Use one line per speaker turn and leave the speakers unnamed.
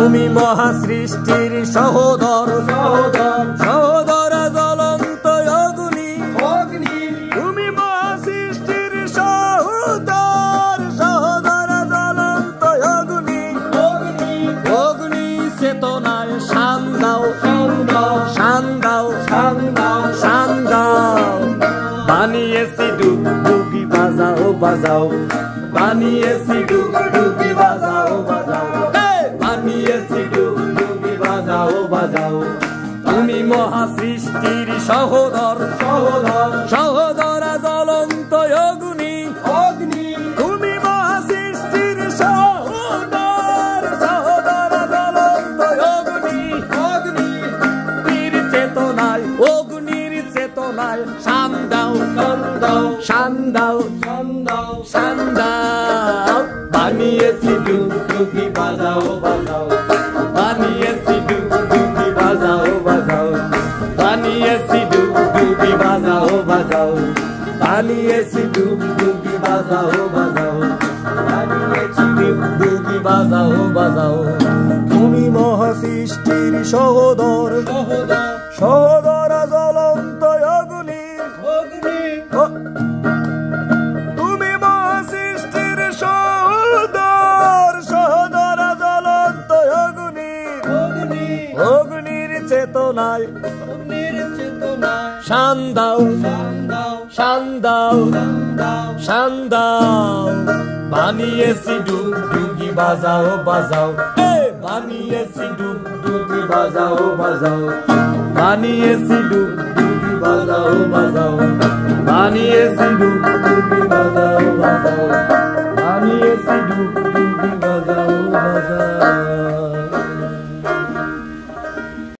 তুমি মহা সৃষ্টির সহোদর সহোদর জ্বলন্ত অগ্নি তুমি মহা সৃষ্টির সহোদর সহোদর জ্বলন্ত অগ্নি অগ্নি চেতনায় শান দাও শান দাও বানিয়েছি ডুগডুগি বাজাও বাজাও বানিয়েছি ডুগডুগি বাজাও বাজাও বানিয়েছি ডুগডুগি বাজাও বাজাও তুমি মহা সৃষ্টির সহোদর সহোদর জ্বলন্ত অগ্নি তুমি মহা সৃষ্টির সহোদর সহোদর জ্বলন্ত অগ্নি অগ্নির চেতনায় শান দাও বানিয়েছি ডুগডুগি বাজাও বাজাও বানিয়েছি ডুগডুগি বাজাও বাজাও বানিয়েছি ডুগডুগি বাজাও বাজাও বানিয়েছি ডুগডুগি বাজাও বাজাও বানিয়েছি ডুগডুগি বাজাও বাজাও তুমি মহা সৃষ্টির সহোদর সহোদর জ্বলন্ত অগ্নি তুমি মহা সৃষ্টির সহোদর সহোদর জ্বলন্ত অগ্নি অগ্নির চেতনায় শান দাও বানিয়েছি ডুগডুগি বাজাও বাজাও বানিয়েছি ডুগডুগি বাজাও বাজাও বানিয়েছি ডুগডুগি বাজাও বাজাও বানিয়েছি ডুগডুগি বাজাও বাজাও বানিয়েছি ডুগডুগি বাজাও বাজাও।